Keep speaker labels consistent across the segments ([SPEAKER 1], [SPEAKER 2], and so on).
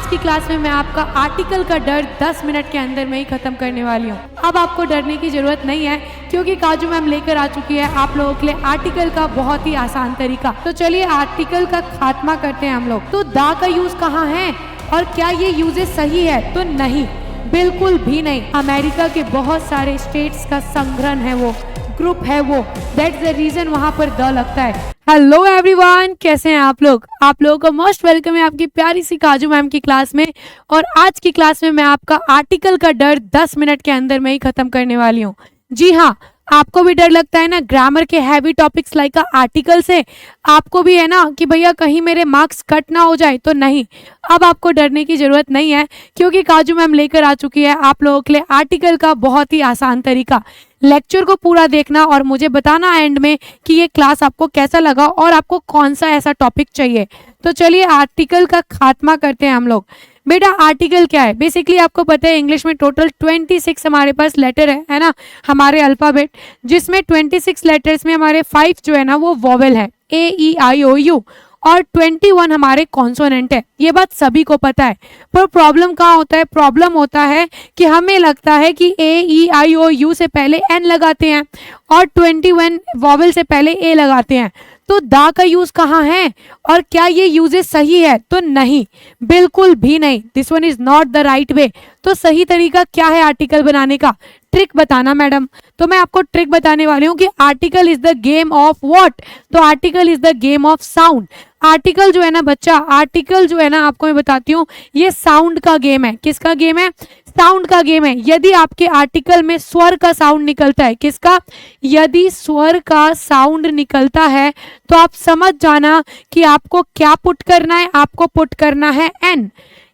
[SPEAKER 1] आज की क्लास में मैं आपका आर्टिकल का डर 10 मिनट के अंदर में ही खत्म करने वाली हूँ। अब आपको डरने की जरूरत नहीं है क्योंकि काजू मैम लेकर आ चुकी है आप लोगों के लिए आर्टिकल का बहुत ही आसान तरीका। तो चलिए आर्टिकल का खात्मा करते हैं हम लोग। तो दा का यूज कहाँ है और क्या ये यूजेस सही है? तो नहीं, बिल्कुल भी नहीं। अमेरिका के बहुत सारे स्टेट्स का संग्रहण है, वो ग्रुप है, वो दैट्स द रीजन वहां पर द लगता है। हेलो एवरीवन, कैसे हैं आप लोग? आप लोगों को मोस्ट वेलकम है आपकी प्यारी सी काजू मैम की क्लास में। और आज की क्लास में मैं आपका आर्टिकल का डर 10 मिनट के अंदर में ही खत्म करने वाली हूँ। जी हाँ, आपको भी डर लगता है ना ग्रामर के हैवी टॉपिक्स लाइक आर्टिकल से? आपको भी है ना कि भैया कहीं मेरे मार्क्स कट ना हो जाए? तो नहीं, अब आपको डरने की जरूरत नहीं है क्योंकि काजू मैम लेकर आ चुकी है आप लोगों के लिए आर्टिकल का बहुत ही आसान तरीका। लेक्चर को पूरा देखना और मुझे बताना एंड में कि ये क्लास आपको कैसा लगा और आपको कौन सा ऐसा टॉपिक चाहिए। तो चलिए आर्टिकल का खात्मा करते हैं हम लोग। बेटा आर्टिकल क्या है? बेसिकली आपको पता है इंग्लिश में टोटल 26 हमारे पास लेटर है ना, हमारे अल्फाबेट, जिसमें 26 लेटर्स में हमारे 5 जो है ना वो वॉवेल है, A-E-I-O-U, और 21 हमारे कॉन्सोनेंट है। ये बात सभी को पता है, पर प्रॉब्लम कहाँ होता है? प्रॉब्लम होता है कि हमें लगता है कि A-E-I-O-U से पहले N लगाते हैं और 21 वॉवेल से पहले A लगाते हैं। तो दा का यूज कहाँ है और क्या ये यूजेस सही है? तो नहीं, बिल्कुल भी नहीं। This one is not the right way. तो सही तरीका क्या है आर्टिकल बनाने का? ट्रिक बताना मैडम। तो मैं आपको ट्रिक बताने वाली हूँ कि article is the game of what? तो article is the game of sound. Article जो है ना बच्चा, आर्टिकल जो है ना आपको मैं बताती हूँ, ये साउंड का गेम है। किसका गेम है? साउंड का गेम है। यदि आपके आर्टिकल में स्वर का साउंड निकलता है, किसका? यदि स्वर का साउंड निकलता है तो आप समझ जाना कि आपको क्या पुट करना है, आपको पुट करना है एन।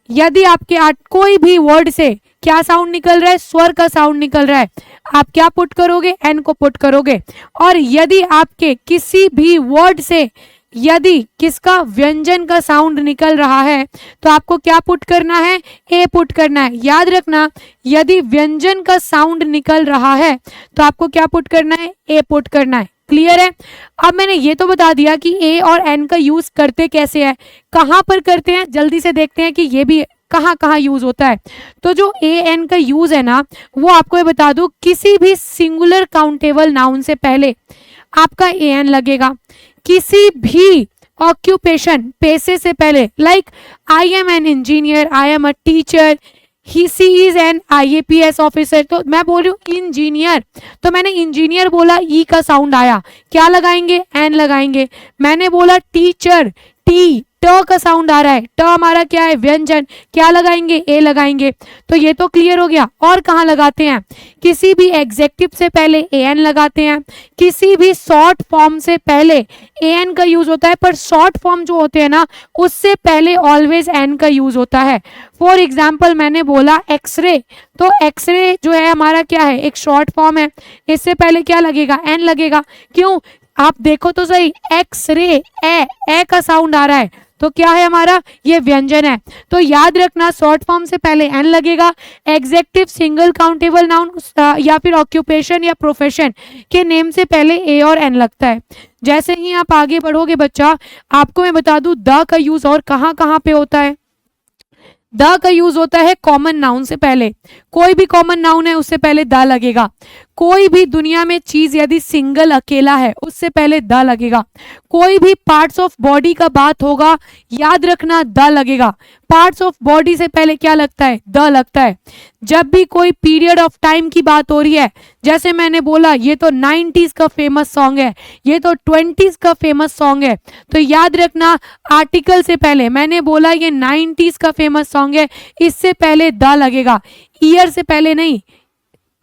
[SPEAKER 1] यदि आपके कोई भी वर्ड से क्या साउंड निकल रहा है? स्वर का साउंड निकल रहा है, आप क्या पुट करोगे? एन को पुट करोगे। और यदि आपके किसी भी वर्ड से यदि किसका व्यंजन का साउंड निकल रहा है तो आपको क्या पुट करना है? ए पुट करना है। याद रखना, यदि व्यंजन का साउंड निकल रहा है तो आपको क्या पुट करना है? ए पुट करना है। क्लियर है? अब मैंने ये तो बता दिया कि ए और एन का यूज करते कैसे है, कहां पर करते हैं, जल्दी से देखते हैं कि ये भी कहाँ कहाँ यूज होता है। तो जो ए एन का यूज है ना, वो आपको ये बता दूं, किसी भी सिंगुलर काउंटेबल नाउन से पहले आपका ए एन लगेगा। किसी भी ऑक्यूपेशन पेशे से पहले, like I am an engineer, I am a teacher, she is an IAPS officer. तो मैं बोल रही हूँ इंजीनियर, तो मैंने इंजीनियर बोला, ई का साउंड आया, क्या लगाएंगे? एन लगाएंगे। मैंने बोला टीचर, टी ट का साउंड आ रहा है, ट हमारा क्या है? व्यंजन, क्या लगाएंगे? ए लगाएंगे। तो ये तो क्लियर हो गया। और कहाँ लगाते हैं? किसी भी एग्जेक्टिव से पहले ए एन लगाते हैं। किसी भी शॉर्ट फॉर्म से पहले ए एन का यूज होता है, पर शॉर्ट फॉर्म जो होते हैं ना उससे पहले ऑलवेज एन का यूज होता है। फॉर एग्जाम्पल मैंने बोला एक्सरे, तो एक्सरे जो है हमारा क्या है? एक शॉर्ट फॉर्म है, इससे पहले क्या लगेगा? एन लगेगा। क्यों? आप देखो तो सही, एक्सरे, ए का साउंड आ रहा है, तो क्या है हमारा? ये व्यंजन है। तो याद रखना, शॉर्ट फॉर्म से पहले एन लगेगा। एग्जेक्टिव, सिंगल काउंटेबल नाउन या फिर ऑक्यूपेशन या प्रोफेशन के नेम से पहले ए और एन लगता है। जैसे ही आप आगे बढ़ोगे बच्चा, आपको मैं बता दूं द का यूज और कहाँ कहाँ पे होता है। द का यूज होता है कॉमन नाउन से पहले। कोई भी कॉमन नाउन है उससे पहले द लगेगा। कोई भी दुनिया में चीज यदि सिंगल अकेला है उससे पहले द लगेगा। कोई भी पार्ट्स ऑफ बॉडी का बात होगा, याद रखना द लगेगा। पार्ट्स ऑफ बॉडी से पहले क्या लगता है? द लगता है। जब भी कोई पीरियड ऑफ टाइम की बात हो रही है, जैसे मैंने बोला ये तो 90s का फेमस सॉन्ग है, ये तो 20s का फेमस सॉन्ग है, तो याद रखना आर्टिकल से पहले मैंने बोला ये 90s का फेमस सॉन्ग है, इससे पहले द लगेगा। ईयर से पहले नहीं,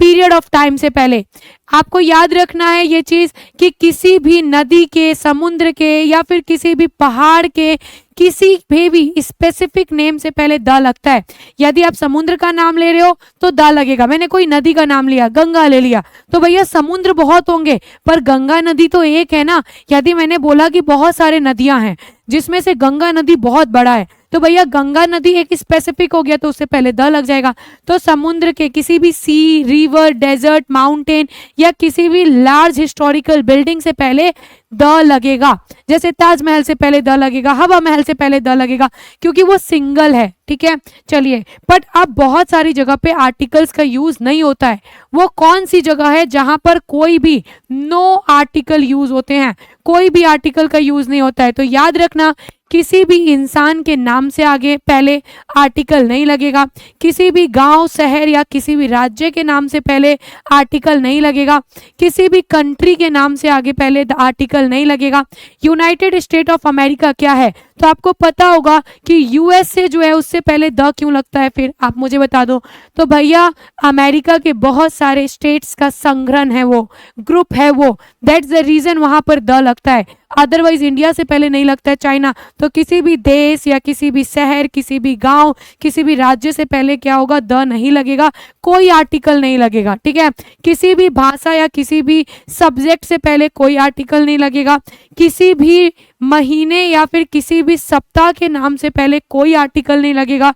[SPEAKER 1] पीरियड ऑफ टाइम से पहले। आपको याद रखना है ये चीज कि किसी भी नदी के, समुद्र के या फिर किसी भी पहाड़ के किसी भी स्पेसिफिक नेम से पहले द लगता है। यदि आप समुद्र का नाम ले रहे हो तो द लगेगा। मैंने कोई नदी का नाम लिया, गंगा ले लिया, तो भैया समुद्र बहुत होंगे पर गंगा नदी तो एक है ना। यदि मैंने बोला कि बहुत सारे नदियां हैं, जिसमें से गंगा नदी बहुत बड़ा है। तो भैया गंगा नदी एक स्पेसिफिक हो गया तो उससे पहले द लग जाएगा। तो समुद्र के किसी भी सी, रिवर, डेजर्ट, माउंटेन या किसी भी लार्ज हिस्टोरिकल बिल्डिंग से पहले द लगेगा। जैसे ताजमहल से पहले द लगेगा, हवा महल से पहले द लगेगा, क्योंकि वो सिंगल है। ठीक है, चलिए। बट अब बहुत सारी जगह पे आर्टिकल्स का यूज नहीं होता है। वो कौन सी जगह है जहां पर कोई भी नो आर्टिकल यूज होते हैं, कोई भी आर्टिकल का यूज नहीं होता है? तो याद रखना, किसी भी इंसान के नाम से आगे पहले आर्टिकल नहीं लगेगा, किसी भी गांव, शहर या किसी भी राज्य के नाम से पहले आर्टिकल नहीं लगेगा, किसी भी कंट्री के नाम से आगे पहले आर्टिकल नहीं लगेगा। यूनाइटेड स्टेट ऑफ अमेरिका क्या है? तो आपको पता होगा कि यूएसए जो है उससे पहले द क्यों लगता है, फिर आप मुझे बता दो। तो भैया अमेरिका के बहुत सारे स्टेट्स का संग्रहण है, वो ग्रुप है, वो दैट्स द रीजन वहां पर द लगता है। अदरवाइज इंडिया से पहले नहीं लगता है, चाइना। तो किसी भी देश या किसी भी शहर, किसी भी गांव, किसी भी राज्य से पहले क्या होगा? द नहीं लगेगा, कोई आर्टिकल नहीं लगेगा। ठीक है, किसी भी भाषा या किसी भी सब्जेक्ट से पहले कोई आर्टिकल नहीं लगेगा, किसी भी महीने या फिर किसी भी सप्ताह के नाम से पहले कोई आर्टिकल नहीं लगेगा,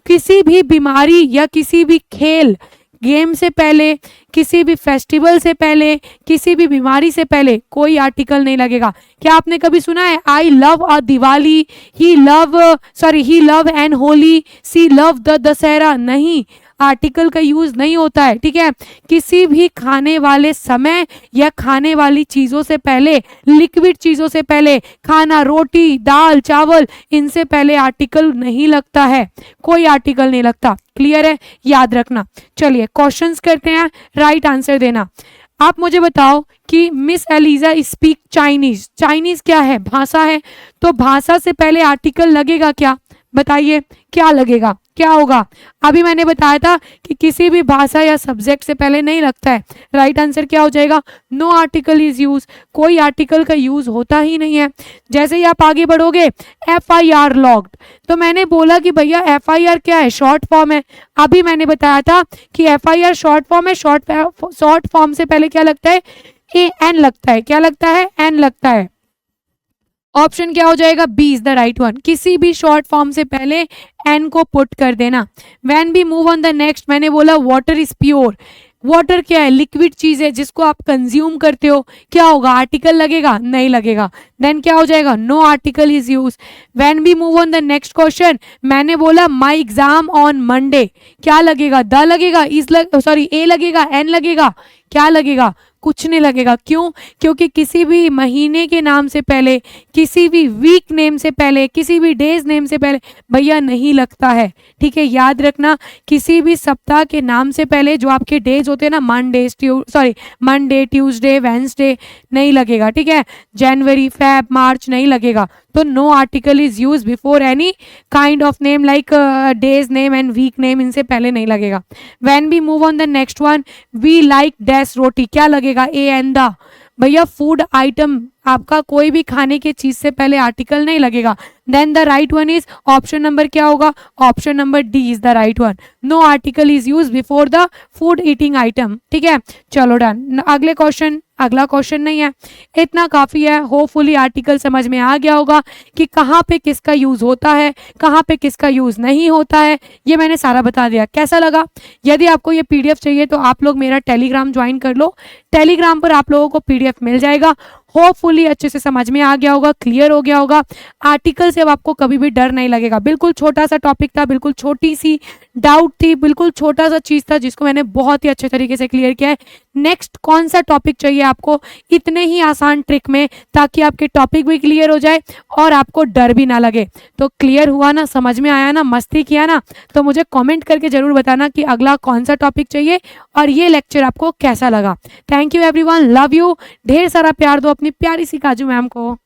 [SPEAKER 1] किसी भी बीमारी या किसी भी खेल गेम से पहले, किसी भी फेस्टिवल से पहले, किसी भी बीमारी से पहले कोई आर्टिकल नहीं लगेगा। क्या आपने कभी सुना है I love a Diwali, he love an Holi, she love the Dussehra? नहीं, आर्टिकल का यूज नहीं होता है। ठीक है, किसी भी खाने वाले समय या खाने वाली चीजों से पहले, लिक्विड चीजों से पहले, खाना, रोटी, दाल, चावल, इनसे पहले आर्टिकल नहीं लगता है, कोई आर्टिकल नहीं लगता। क्लियर है, याद रखना। चलिए क्वेश्चंस करते हैं, राइट आंसर देना। आप मुझे बताओ कि miss Eliza speak Chinese. Chinese क्या है? भाषा है। तो भाषा से पहले आर्टिकल लगेगा क्या? बताइए क्या लगेगा, क्या होगा? अभी मैंने बताया था कि किसी भी भाषा या सब्जेक्ट से पहले नहीं लगता है। राइट आंसर क्या हो जाएगा? नो आर्टिकल इज यूज, कोई आर्टिकल का यूज होता ही नहीं है। जैसे ही आप आगे बढ़ोगे, FIR लॉग्ड, तो मैंने बोला कि भैया FIR क्या है? शॉर्ट फॉर्म है। अभी मैंने बताया था कि FIR शॉर्ट फॉर्म है। शॉर्ट फॉर्म से पहले क्या लगता है? AN लगता है। क्या लगता है? N लगता है। ऑप्शन क्या हो जाएगा? B is the right one. किसी भी शॉर्ट फॉर्म से पहले एन को पुट कर देना। When we move on the next, मैंने बोला वाटर इज प्योर। वाटर क्या है? लिक्विड चीज है जिसको आप कंज्यूम करते हो। क्या होगा? आर्टिकल लगेगा? नहीं लगेगा। देन क्या हो जाएगा? No article is use. When we move on the next question, मैंने बोला माई एग्जाम ऑन मंडे। क्या लगेगा? द लगेगा, ए लगेगा, एन लगेगा? क्या लगेगा? कुछ नहीं लगेगा। क्यों? क्योंकि किसी भी महीने के नाम से पहले, किसी भी वीक नेम से पहले, किसी भी डेज नेम से पहले भैया नहीं लगता है। ठीक है, याद रखना, किसी भी सप्ताह के नाम से पहले जो आपके डेज होते हैं ना, मंडे, ट्यूसडे, वेंसडे, नहीं लगेगा। ठीक है, जनवरी, फेब, मार्च नहीं लगेगा। तो no article is use before any kind of name like days name and week name, इनसे पहले नहीं लगेगा। When we move on the next one, we like dash roti. क्या लगेगा? A and the. भैया फूड आइटम, आपका कोई भी खाने की चीज से पहले आर्टिकल नहीं लगेगा। Then the right one is option number क्या होगा? Option number D is the right one. No article is use before the food eating item. ठीक है, चलो डन। अगले क्वेश्चन, अगला क्वेश्चन नहीं है, इतना काफी है। होपफुली आर्टिकल समझ में आ गया होगा कि कहाँ पे किसका यूज होता है, कहाँ पे किसका यूज नहीं होता है, ये मैंने सारा बता दिया। कैसा लगा? यदि आपको ये PDF चाहिए तो आप लोग मेरा टेलीग्राम ज्वाइन कर लो। टेलीग्राम पर आप लोगों को PDF मिल जाएगा। होपफुली अच्छे से समझ में आ गया होगा, क्लियर हो गया होगा। आर्टिकल से अब आपको कभी भी डर नहीं लगेगा। बिल्कुल छोटा सा टॉपिक था, बिल्कुल छोटी सी डाउट थी, बिल्कुल छोटा सा चीज था जिसको मैंने बहुत ही अच्छे तरीके से क्लियर किया है। नेक्स्ट कौन सा टॉपिक चाहिए आपको, इतने ही आसान ट्रिक में, ताकि आपके टॉपिक भी क्लियर हो जाए और आपको डर भी ना लगे। तो क्लियर हुआ ना, समझ में आया ना, मस्ती किया ना? तो मुझे कमेंट करके जरूर बताना कि अगला कौन सा टॉपिक चाहिए और ये लेक्चर आपको कैसा लगा। Thank you everyone, love you. ढेर सारा प्यार दो अपनी प्यारी सी काजू मैम को।